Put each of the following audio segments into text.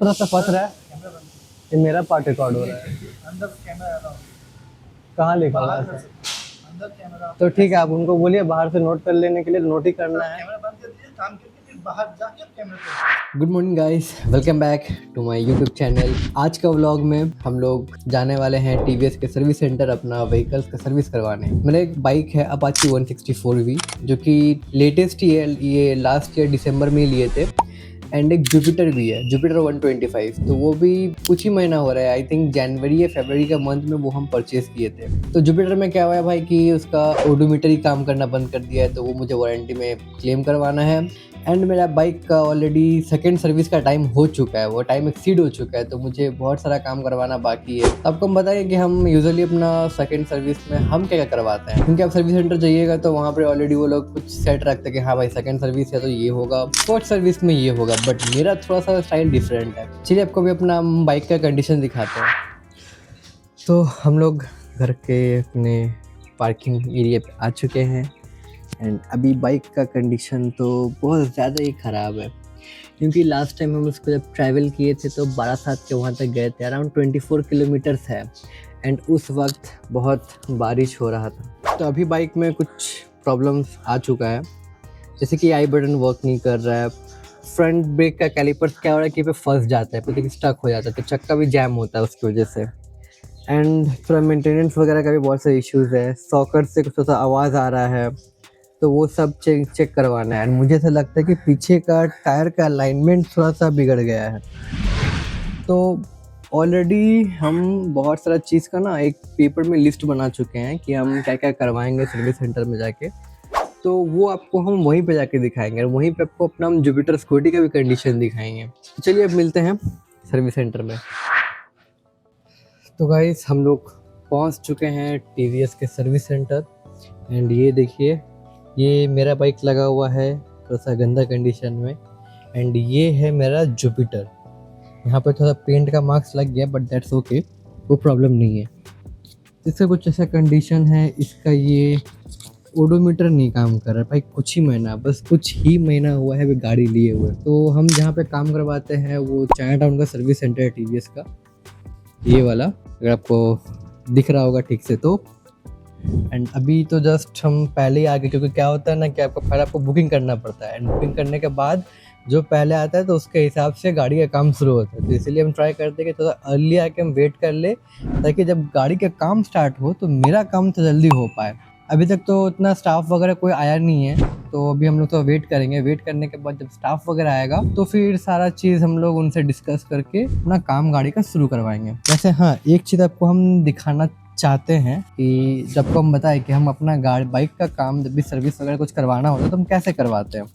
थोड़ा सा फंस रहा है। ये मेरा पार्ट रिकॉर्ड हो रहा है। अंदर कैमरा अलाउ कहाँ लिखा हुआ बाहर है? से अंदर कैमरा तो ठीक है, आप उनको बोलिए बाहर से नोट कर लेने के लिए, नोट ही करना है। कैमरा बंद कर दीजिए, काम करके फिर बाहर जाके कैमरा पे। Good morning guys, welcome back to my YouTube channel. आज का व्लॉग में हम लोग जाने वाले हैं टीवीएस के सर्विस सेंटर अपना व्हीकल्स का सर्विस करवाने। मेरा एक बाइक है अपाची 164V जो कि लेटेस्ट ही है, ये लास्ट ईयर दिसंबर में लिए थे। एंड एक जुपिटर भी है, जुपिटर 125, तो वो भी कुछ ही महीना हो रहा है, आई थिंक जनवरी या फरवरी का मंथ में वो हम परचेज किए थे। तो जुपिटर में क्या हुआ है भाई कि उसका ओडोमीटर ही काम करना बंद कर दिया है, तो वो मुझे वारंटी में क्लेम करवाना है। एंड मेरा बाइक का ऑलरेडी सेकंड सर्विस का टाइम हो चुका है, वो टाइम एक्सीड हो चुका है, तो मुझे बहुत सारा काम करवाना बाकी है। तो आपको हम बताएं कि हम यूजुअली अपना सेकंड सर्विस में हम क्या क्या करवाते हैं, क्योंकि आप सर्विस सेंटर जाइएगा तो वहाँ पर ऑलरेडी वो लोग कुछ सेट रखते हैं कि हाँ भाई सेकंड सर्विस है तो ये होगा, फोर्थ सर्विस में ये होगा, बट मेरा थोड़ा सा स्टाइल डिफरेंट है। चलिए आपको भी अपना बाइक का कंडीशन दिखाते हैं। तो हम लोग घर के अपने पार्किंग एरिया पे आ चुके हैं। एंड अभी बाइक का कंडीशन तो बहुत ज़्यादा ही ख़राब है, क्योंकि लास्ट टाइम हम उसको जब ट्रैवल किए थे तो बारासात के वहाँ तक गए थे, अराउंड 24 किलोमीटर्स है। एंड उस वक्त बहुत बारिश हो रहा था, तो अभी बाइक में कुछ प्रॉब्लम्स आ चुका है, जैसे कि आई बटन वर्क नहीं कर रहा है, फ्रंट ब्रेक का कैलिपर्स क्या हो रहा है कि पे फंस जाता है, पता कि स्टक हो जाता है, तो चक्का भी जैम होता है उसकी वजह से। एंड थोड़ा मेंटेनेंस वगैरह का भी बहुत सारे इश्यूज़ है, सॉकर से कुछ सा आवाज़ आ रहा है, तो वो सब चेक करवाना है। एंड मुझे ऐसा लगता है कि पीछे का टायर का अलाइनमेंट थोड़ा सा बिगड़ गया है। तो ऑलरेडी हम बहुत सारा चीज़ का ना एक पेपर में लिस्ट बना चुके हैं कि हम क्या क्या करवाएंगे सर्विस सेंटर में जाके, तो वो आपको हम वहीं पे जाके दिखाएंगे, और वहीं पे आपको अपना हम जुपिटर स्कूटी का भी कंडीशन दिखाएंगे। तो चलिए अब मिलते हैं सर्विस सेंटर में। तो गाइस हम लोग पहुंच चुके हैं टीवीएस के सर्विस सेंटर। एंड ये देखिए, ये मेरा बाइक लगा हुआ है थोड़ा सा गंदा कंडीशन में, एंड ये है मेरा जुपिटर। यहाँ पे थोड़ा पेंट का मार्क्स लग गया, बट दैट्स ओके, वो प्रॉब्लम नहीं है। इसका कुछ ऐसा कंडीशन है, इसका ये ओडोमीटर नहीं काम कर रहा है भाई, कुछ ही महीना, बस कुछ ही महीना हुआ है गाड़ी लिए हुए। तो हम जहाँ पे काम करवाते हैं वो चाइना टाउन का सर्विस सेंटर है टीवीएस का, ये वाला, अगर आपको दिख रहा होगा ठीक से तो। एंड अभी तो जस्ट हम पहले ही आ गए, क्योंकि क्या होता है ना कि आपको पहले आपको बुकिंग करना पड़ता है, एंड बुकिंग करने के बाद जो पहले आता है तो उसके हिसाब से गाड़ी का काम शुरू होता है। तो इसलिए हम ट्राई करते हैं कि थोड़ा अर्ली आके हम वेट कर ले, ताकि जब गाड़ी का काम स्टार्ट हो तो मेरा काम तो जल्दी हो पाए। अभी तक तो उतना स्टाफ वगैरह कोई आया नहीं है, तो अभी हम लोग तो वेट करेंगे। वेट करने के बाद जब स्टाफ वगैरह आएगा तो फिर सारा चीज़ हम लोग उनसे डिस्कस करके अपना काम गाड़ी का शुरू करवाएंगे। वैसे हाँ, एक चीज़ आपको हम दिखाना चाहते हैं कि जब को हम बताएं कि हम अपना गाड़ी बाइक का काम जब भी सर्विस वगैरह कुछ करवाना होता है तो हम कैसे करवाते हैं।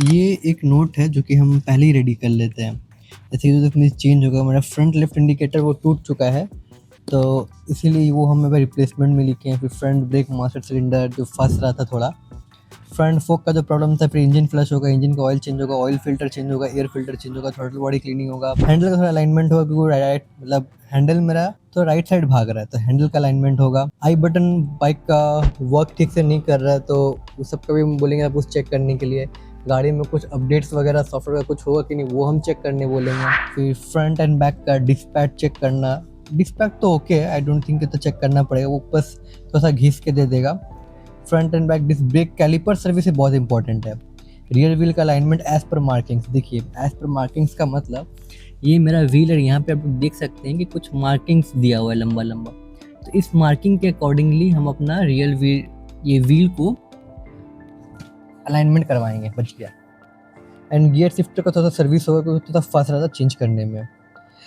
ये एक नोट है जो कि हम पहले ही रेडी कर लेते हैं। जैसे कि जो चेंज होगा, मेरा फ्रंट लेफ्ट इंडिकेटर वो टूट चुका है, तो इसीलिए वो हम रिप्लेसमेंट में लिखे हैं। फिर फ्रंट ब्रेक मास्टर सिलेंडर जो फंस रहा था थोड़ा, फ्रंट फोक का जो प्रॉब्लम था, फिर इंजन फ्लश होगा, इंजन का ऑयल चेंज होगा, ऑयल फिल्टर चेंज होगा, एयर फिल्टर चेंज होगा, थ्रॉटल बॉडी क्लीनिंग होगा, हैंडल का थोड़ा अलाइनमेंट होगा, क्योंकि राइट मतलब हैंडल मेरा तो राइट साइड भाग रहा है, तो हैंडल का अलाइनमेंट होगा। आई बटन बाइक का वर्क ठीक से नहीं कर रहा है, तो उस सब का भी हम बोलेंगे आप उस चेक करने के लिए। गाड़ी में कुछ अपडेट्स वगैरह सॉफ्टवेयर का कुछ होगा कि नहीं, वो हम चेक करने बोलेंगे। फिर फ्रंट एंड बैक का डिस्पैच चेक करना, डिस्पैच तो ओके है, आई डोंट थिंक तो चेक करना पड़ेगा, वो बस थोड़ा सा घिस के दे देगा। Front and back disc brake calliper service बहुत इंपॉर्टेंट है। रियर व्हील का अलाइनमेंट एज पर मार्किंग्स, देखिए एज पर मार्किंग्स का मतलब ये मेरा व्हील है, यहाँ पे आप देख सकते हैं कि कुछ मार्किंग्स दिया हुआ है लंबा लंबा, तो इस मार्किंग के अकॉर्डिंगली हम अपना रियल व्हील, ये व्हील को अलाइनमेंट करवाएंगे। बच गया। एंड गियर शिफ्टर का थोड़ा सर्विस होगा, क्योंकि थोड़ा फंस रहा था चेंज करने में।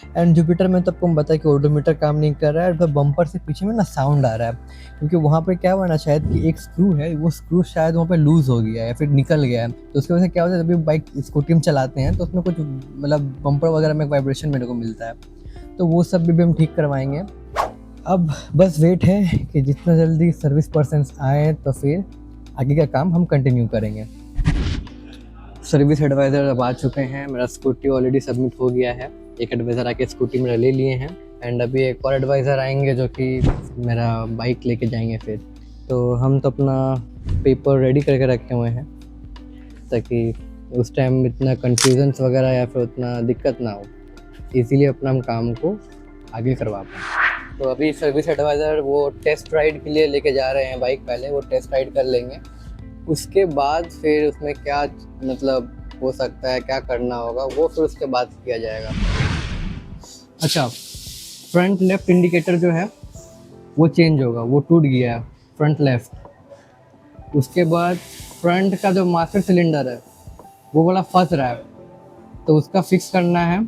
एंड जुपिटर में तो आपको हम बताया कि ओडोमीटर काम नहीं कर रहा है, और बम्पर से पीछे में ना साउंड आ रहा है, क्योंकि वहाँ पे क्या हुआ ना, शायद कि एक स्क्रू है, वो स्क्रू शायद वहाँ पे लूज़ हो गया है या फिर निकल गया है, तो उसकी वजह से क्या होता है, जब भी बाइक स्कूटी में चलाते हैं तो उसमें कुछ मतलब बम्पर वगैरह में वाइब्रेशन मेरे को मिलता है, तो वो सब भी हम ठीक करवाएंगे। अब बस वेट है कि जितना जल्दी सर्विस पर्सन आए तो फिर आगे का काम हम कंटिन्यू करेंगे। सर्विस एडवाइज़र अब आ चुके हैं, मेरा स्कूटी ऑलरेडी सबमिट हो गया है, एक एडवाइज़र आके स्कूटी मेरा ले लिए हैं। एंड अभी एक और एडवाइज़र आएंगे जो कि मेरा बाइक लेके जाएंगे फिर। तो हम तो अपना पेपर रेडी करके रखे हुए हैं, ताकि उस टाइम इतना कन्फ्यूजन्स वगैरह या फिर उतना दिक्कत ना हो, इसीलिए अपना हम काम को आगे करवा पाएँ। तो अभी सर्विस एडवाइज़र वो टेस्ट राइड के लिए लेके जा रहे हैं बाइक, पहले वो टेस्ट राइड कर लेंगे, उसके बाद फिर उसमें क्या मतलब हो सकता है, क्या करना होगा, वो फिर उसके बाद किया जाएगा। अच्छा, फ्रंट लेफ्ट इंडिकेटर जो है वो चेंज होगा, वो टूट गया है फ्रंट लेफ्ट। उसके बाद फ्रंट का जो मास्टर सिलेंडर है वो वाला फंस रहा है, तो उसका फिक्स करना है।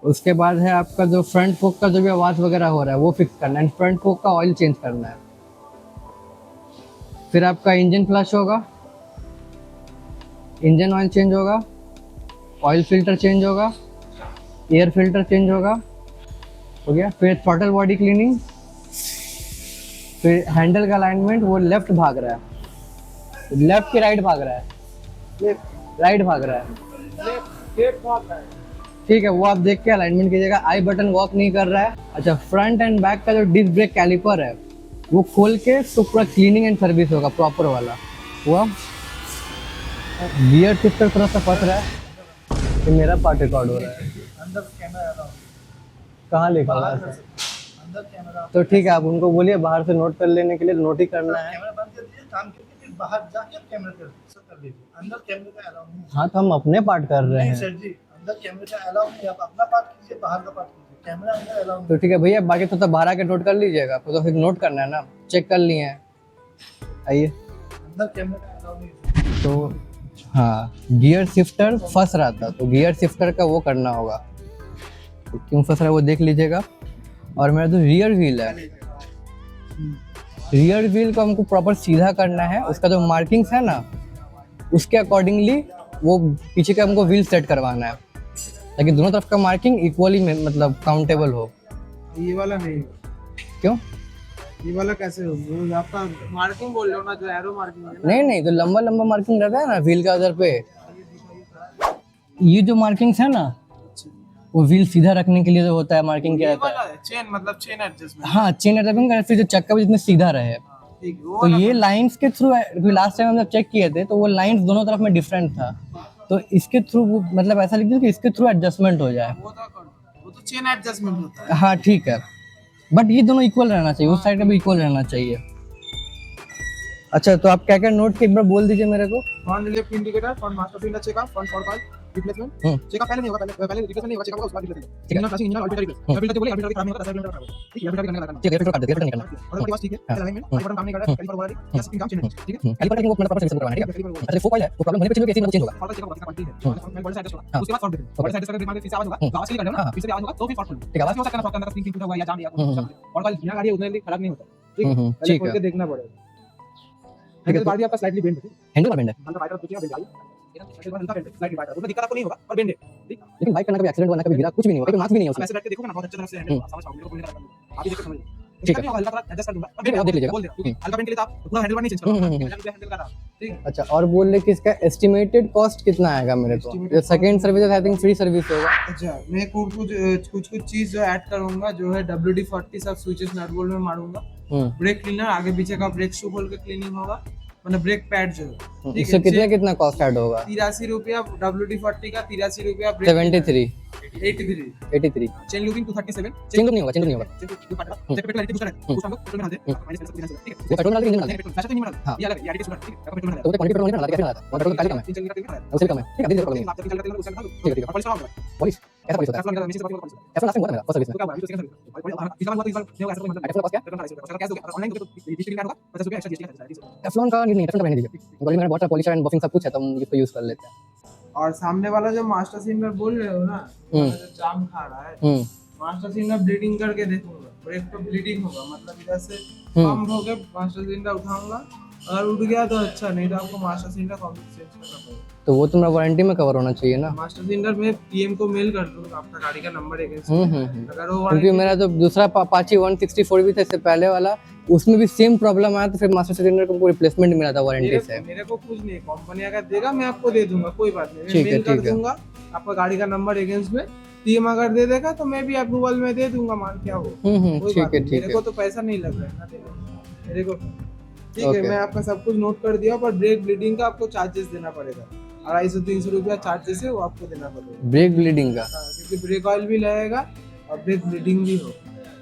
उसके बाद है आपका जो फ्रंट फोक का जो भी आवाज़ वगैरह हो रहा है वो फिक्स करना है, फ्रंट फोक का ऑयल चेंज करना है। फिर आपका इंजन फ्लश होगा, इंजन ऑयल चेंज होगा, ऑयल फिल्टर चेंज होगा, एयर फिल्टर चेंज होगा, हो गया। फिर थ्रॉटल बॉडी क्लीनिंग, फिर हैंडल का अलाइनमेंट, वो लेफ्ट भाग रहा है, लेफ्ट की राइट भाग रहा है, राइट भाग रहा है, ठीक है, वो आप देख के अलाइनमेंट कीजिएगा। आई बटन वर्क नहीं कर रहा है। अच्छा, फ्रंट एंड बैक का जो डिस्क ब्रेक कैलिपर है वो खोल के तो पूरा क्लीनिंग एंड सर्विस होगा प्रॉपर वाला। हुआ, गियर शिफ्टर थोड़ा सा फंस रहा है, ये मेरा पार्ट रिकॉर्ड हो रहा है, अंदर कैमरा अलाउ, कहाँ लिखा हुआ बाहर है? अंदर कैमरा। तो ठीक है, आप उनको बोलिए बाहर से नोट कर लेने के लिए, नोट ही करना है। कैमरा बंद कर दीजिए, काम करके फिर बाहर जाके कैमरा कर दीजिए। अंदर कैमरे का अलाउ नहीं है। हाँ, तो हम अपने पार्ट कर रहे नहीं हैं। सर जी, अंदर कैमरे का अलाउ नहीं है। आप अपना पार्ट कीजिए, बाहर का पार्ट कीजिए, कैमरा अंदर अलाउ नहीं तो ठीक है भैया, बाकी तो बाहर आके नोट कर लीजिएगा, आपको तो फिर नोट करना है ना, चेक कर लिए हैं। आइए। है। अंदर कैमरे का अलाउ नहीं है। तो हाँ, गियर शिफ्टर फंस रहा था, तो गियर शिफ्टर का वो करना होगा, तो क्यों फंस रहा है वो देख लीजिएगा। और मेरा जो रियर व्हील है, रियर व्हील को हमको प्रॉपर सीधा करना है, उसका जो मार्किंग्स है ना उसके अकॉर्डिंगली वो पीछे का हमको व्हील सेट करवाना है, ताकि दोनों तरफ का मार्किंग इक्वली मतलब काउंटेबल हो। ये वाला नहीं, क्यों? ये वाला कैसे होगा? आपका मार्किंग बोल रहे हो ना, जो एरो मार्किंग है ना? नहीं नहीं, तो लंबा लंबा मार्किंग रहता है ना व्हील का उधर पे, ये जो मार्किंग्स है ना वो व्हील सीधा रखने के लिए जो होता है मार्किंग क्या ये रहता है। वाला है चेन, मतलब चेन एडजस्टमेंट। हाँ, चेन एडजस्टमेंट का, फिर जो चक्का भी जितने सीधा रहे। ठीक, वो तो ये लाइंस के थ्रू, लास्ट टाइम हम जब चेक किए थे तो वो लाइंस दोनों तरफ में डिफरेंट था, तो इसके थ्रू मतलब ऐसा लिख दो कि इसके थ्रू एडजस्टमेंट हो जाए। वो तो चेन एडजस्टमेंट होता है। हाँ ठीक है, बट ये दोनों इक्वल रहना चाहिए, उस साइड का भी इक्वल रहना चाहिए। अच्छा, तो आप क्या क्या नोट के एक बार बोल दीजिए मेरे को। Front left indicator, front master cylinder checkup, front for call replacement. Checkup पहले नहीं होगा, पहले रिप्लेसमेंट नहीं होगा, चेकअप होगा उसके बाद replacement. Engine flushing, engine oil replace, filter बोले फिल्टर खराब नहीं होगा, सिलेंडर खराब होगा, ठीक है, फिल्टर करने का। ठीक है, फिर काट दे, फिर नहीं करना। और बड़ी बात ठीक है, अलाइनमेंट बटन काम नहीं कर रहा है, कैलिपर बोला नहीं, या स्प्रिंग काम चेंज है, ठीक है। कैलिपर का वो मतलब प्रॉपर सर्विस करवाना है, ठीक है। अच्छा, फोक ऑयल है, वो प्रॉब्लम होने पे चेंज होगा, कैसे चेंज होगा। फॉर चेकअप होगा, क्वालिटी है, फ्रंट बॉडी साइड एडजस्ट होगा, उसके बाद फॉर देखेंगे, बॉडी साइड एडजस्ट करके फिर से आवाज होगा, आवाज के लिए करना ना, फिर से आवाज होगा तो फिर फॉर खोलना। ठीक है, आवाज हो सकता है ना, फॉर अंदर स्प्रिंग टूटा हुआ या जाम या कुछ, और कल बिना गाड़ी उतने खराब नहीं होता, ठीक है। पहले ठीक खोल है, के देखना पड़ेगा। ठीक है, हैंडल बार भी आपका स्लाइटली बेंड है, हैंडल का बेंड है, हल्का वाइटर पूछिए, बेंड आई हल्का बेंड, स्लाइटली वाइटर, उसमें दिक्कत आपको नहीं होगा, पर बेंड है, ठीक। लेकिन बाइक का ना कभी एक्सीडेंट हुआ ना कभी गिरा, कुछ भी नहीं हुआ, एक मार्क्स भी नहीं है उसमें। ऐसे बैठ के देखोगे ना, बहुत अच्छी तरह से हैंडल समझ पाओगे, मेरे को नहीं आप ही देख के समझ लीजिए। ठीक है। नहीं होगा, हल्का थोड़ा एडजस्ट कर दूंगा, ठीक है, आप देख लीजिएगा। बोल दे, क्योंकि हल्का बेंड के लिए तो आप पूरा हैंडल बार नहीं चेंज करोगे, हैंडल का था, ठीक है। अच्छा, और बोल रहे कि इसका एस्टिमेटेड कॉस्ट कितना आएगा मेरे को? Estimated ये second service I think free service होगा। अच्छा, मैं कुछ चीज जो ऐड करूंगा, जो है WD-40 सब स्विचेस नट बोल्ट में मारूंगा। ब्रेक क्लीनर, आगे पीछे का ब्रेक शू खोल के क्लीनिंग होगा, मतलब ब्रेक पैड जो है, ठीक इससे है। कितना कॉस्ट ऐड होगा? 83 रुपया WD-40 का, 83 रुपया 73 83 83 चेन लूपिंग 237 चेंज नहीं होगा, चेंज नहीं होगा। पेट्रोल डालते दूसरा है, उस हम लोग पेट्रोल में डालते हैं, माइनस 50 ठीक है। वो पेट्रोल डाल के इंजन डाल दे, वैसे तो नहीं डालते, हाँ। ये अलग है, ये आईडी सुपर, ठीक है, पेट्रोल में तो वो क्वांटिटी पेट्रोल नहीं डालता, कैसे डालता? वो पेट्रोल का कम है, इंजन का तेल डालते उससे कम है, ठीक है, दे दे प्रॉब्लम नहीं। आप तेल डालते हैं उससे डाल दो, ठीक है, ठीक है। पुलिस का होगा, पुलिस कैसा पुलिस होता है? कैसा लगा, मैसेज पुलिस ऐसा लास्ट टाइम हुआ था मेरा फर्स्ट सर्विस तो क्या हुआ, इसका सर्विस इस बार हुआ तो इस बार नहीं होगा, ऐसा तो मतलब पेट्रोल का कॉस्ट क्या? पेट्रोल डाल सकते, कैश दोगे, ऑनलाइन दोगे तो डिस्ट्रिक्ट कार्ड होगा, 50 रुपया एक्स्ट्रा जीएसटी का चार्ज। टेफ्लॉन का नहीं, टेफ्लॉन का रहने दीजिए, बॉडी में बहुत सारा पॉलिश एंड बफिंग सब कुछ है, तो हम इसको यूज कर लेते हैं। और सामने वाला जो मास्टर सिलेंडर बोल रहे हो ना, जो जाम खा रहा है, मास्टर सिलेंडर ब्लीडिंग करके देखूंगा, ब्रेक पे ब्लीडिंग होगा, मतलब इधर से पंप हो के मास्टर सिलेंडर उठाऊंगा, अगर उठ गया तो अच्छा, नहीं तो आपको मास्टर सिलेंडर कंप्लीट चेंज करना पड़ेगा। तो वो तो मेरा वारंटी में कवर होना चाहिए ना। मास्टर सिलेंडर में पीएम को मेल कर दूंगा, आपका गाड़ी का नंबर है, अगर वो क्योंकि मेरा जो दूसरा अपाची 164 भी था इससे पहले वाला, उसमें भी सेम प्रॉब्लम आया, तो फिर मास्टर सिलेंडर को रिप्लेसमेंट मिला था वारंटी से। मेरे को कुछ नहीं, कंपनी अगर देगा मैं आपको दे दूंगा, कोई बात नहीं, मैं ठीक है, मेल कर ठीक है। दूंगा आपका गाड़ी का नंबर अगेंस्ट में, पीएम अगर दे देगा तो मैं भी अप्रूवल में दे दूंगा, मान क्या हो, कोई ठीक बात है, नहीं, ठीक मेरे है। को तो पैसा नहीं लग रहा है ना देने में, मेरे को ठीक है। Okay. मैं आपका सब कुछ नोट कर दिया, पर ब्रेक ब्लीडिंग का आपको चार्जेस देना पड़ेगा, 250-300 रुपया चार्जेस है, वो आपको देना पड़ेगा। ब्रेक ब्लीडिंग का? हाँ, क्योंकि ब्रेक ऑयल भी लगेगा और ब्रेक ब्लीडिंग भी हो,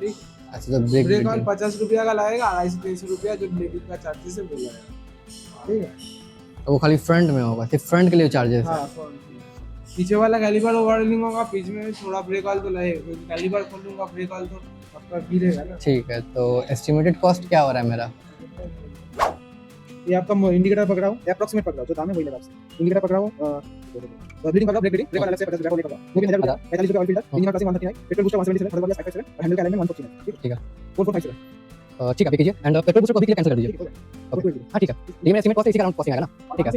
ठीक। अच्छा, तो ब्रेक ब्रेक ऑयल ब्लीडिंग 50 रुपया का लगेगा, 250-300 रुपया जो ब्लीडिंग का चार्जेस है वो लगेगा, ठीक है। वो खाली फ्रंट में होगा, सिर्फ फ्रंट के लिए चार्जेस है? हाँ, पीछे वाला कैलिपर ओवरऑलिंग होगा, बीच में थोड़ा ब्रेक ऑयल तो लगेगा, क्योंकि कैलिपर खोलूंगा ब्रेक ऑयल तो आपका गिरेगा ना। ठीक है, तो एस्टिमेटेड कॉस्ट क्या हो रहा है मेरा? ये आपका इंडिकेटर पकड़ाओ, अप्रॉक्सीमेट पकड़ाओ, जो दाम है वही लगा आपसे। इंडिकेटर पकड़ाओ, ब्लीडिंग पकड़ाओ, ब्रेक वाला अलग से 50 रुपया लेगा, वो भी 1000 रुपया, 45 रुपया oil filter, engine classic 139, petrol booster 177, herbal gas 557 और हैंडल का अलाइनमेंट 149। ठीक है, 4457। ठीक है, आप ये कीजिए एंड पेट्रोल बूस्टर को भी कैंसिल कर दीजिए। ओके, हाँ ठीक है, ये मेरा एस्टिमेट कॉस्ट इसी का अराउंड कॉस्टिंग आएगा ना? ठीक है,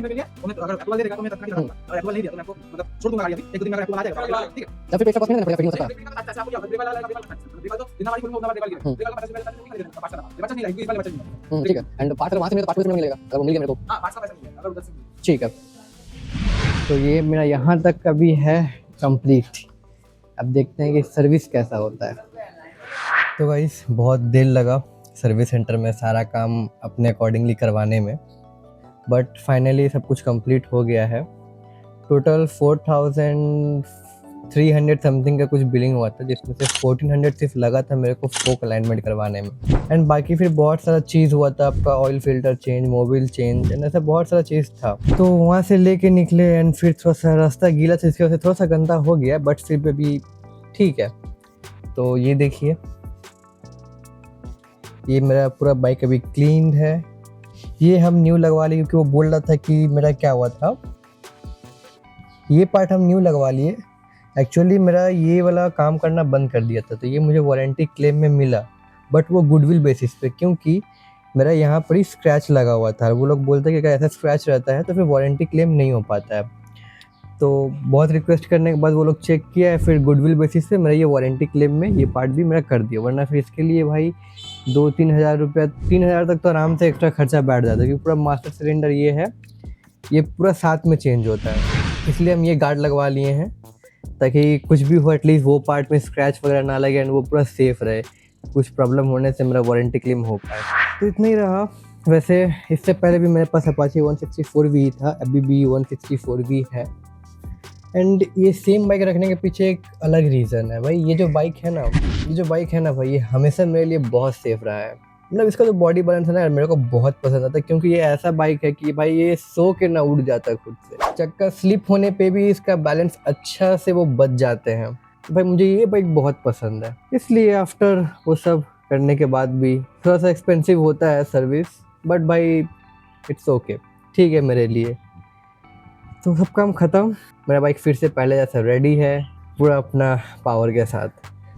अगर अप्रूवल दे देगा तो मैं तत्काल करूंगा, और अप्रूवल नहीं दिया तो मैं आपको मतलब छोड़ दूंगा गाड़ी अभी, 1-2 दिन में अगर अप्रूवल आ जाएगा, ठीक है। या फिर एक्स्ट्रा कॉस्ट नहीं देना पड़ेगा, फिटिंग हो सकता है। अच्छा आपको ब्रेक वाला लगेगा, ब्रेक वाला तो जितना वाली खोलूंगा उतना ब्रेक वाला गिरेगा, ब्रेक वाला 50 रुपया नहीं देना, पास करना, बचा नहीं रहेगा, इस वाले बचा नहीं। ठीक है, एंड पार्ट अगर वहाँ से मिले तो पार्ट में मिलेगा, अगर वो मिल गया मेरे को। हां, पास का पैसा नहीं है, अगर उधर से ठीक है, तो ये मेरा यहाँ तक अभी है कंप्लीट। अब देखते हैं कि सर्विस कैसा होता है। तो गाइस, बहुत देर लगा सर्विस सेंटर में सारा काम अपने अकॉर्डिंगली करवाने में, बट फाइनली सब कुछ कंप्लीट हो गया है। टोटल 4300 समथिंग का कुछ बिलिंग हुआ था, जिसमें से 1400 सिर्फ लगा था मेरे को फोक अलाइनमेंट करवाने में, एंड बाकी फिर बहुत सारा चीज़ हुआ था, आपका oil filter change, Mobil change and ऐसा बहुत सारा चीज़ था। तो वहाँ से लेके निकले एंड फिर थोड़ा सा रास्ता गीला था, इसकी वजह से थोड़ा सा गंदा हो गया, बट फिर भी ठीक है। तो ये देखिए, ये मेरा पूरा बाइक अभी क्लीन है। ये हम न्यू लगवा लिए क्योंकि वो बोल रहा था कि मेरा क्या हुआ था, ये पार्ट हम न्यू लगवा लिए। एक्चुअली मेरा ये वाला काम करना बंद कर दिया था, तो ये मुझे वारंटी क्लेम में मिला, बट वो गुडविल बेसिस पे, क्योंकि मेरा यहाँ पर ही स्क्रैच लगा हुआ था। वो लोग बोलते हैं कि अगर ऐसा स्क्रैच रहता है तो फिर वारंटी क्लेम नहीं हो पाता है। तो बहुत रिक्वेस्ट करने के बाद वो लोग चेक किया है, फिर गुडविल बेसिस पे मेरा ये वारंटी क्लेम में ये पार्ट भी मेरा कर दिया, वरना फिर इसके लिए भाई 2-3 हज़ार रुपया, 3 हज़ार तक तो आराम से एक्स्ट्रा खर्चा बैठ जाता है, क्योंकि पूरा मास्टर सिलेंडर ये है, ये पूरा साथ में चेंज होता है। इसलिए हम ये गार्ड लगवा लिए हैं, ताकि कुछ भी हो एटलीस्ट वो पार्ट में स्क्रैच वगैरह ना लगे एंड वो पूरा सेफ रहे, कुछ प्रॉब्लम होने से मेरा वारंटी क्लेम हो पाए। तो इतना ही रहा। वैसे इससे पहले भी मेरे पास अपाचे 164V था, अभी भी 164V है, एंड ये सेम बाइक रखने के पीछे एक अलग रीज़न है भाई। ये जो बाइक है ना भाई, ये हमेशा मेरे लिए बहुत सेफ रहा है। मतलब इसका जो बॉडी बैलेंस है ना, मेरे को बहुत पसंद आता है, क्योंकि ये ऐसा बाइक है कि भाई ये सो के ना उड़ जाता है खुद से। चक्का स्लिप होने पे भी इसका बैलेंस अच्छा से वो बच जाते हैं। भाई मुझे ये बाइक बहुत पसंद है, इसलिए आफ्टर वो सब करने के बाद भी थोड़ा सा एक्सपेंसिव होता है सर्विस, बट भाई इट्स ओके, ठीक है मेरे लिए। तो सब काम ख़त्म, मेरा बाइक फिर से पहले जैसा रेडी है, पूरा अपना पावर के साथ।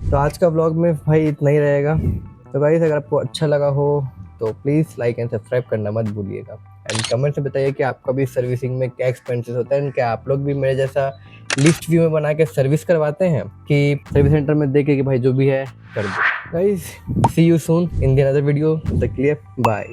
तो आज का व्लॉग में भाई इतना ही रहेगा। तो गाइस, अगर आपको अच्छा लगा हो तो प्लीज़ लाइक एंड सब्सक्राइब करना मत भूलिएगा, एंड कमेंट से बताइए कि आपका भी सर्विसिंग में क्या एक्सपेंसेस होता है, एंड क्या आप लोग भी मेरे जैसा लिस्ट व्यू में बना के सर्विस करवाते हैं, कि सर्विस सेंटर में देखे कि भाई जो भी है कर दो। Guys, see you soon in the another video, तब तक के लिए बाय।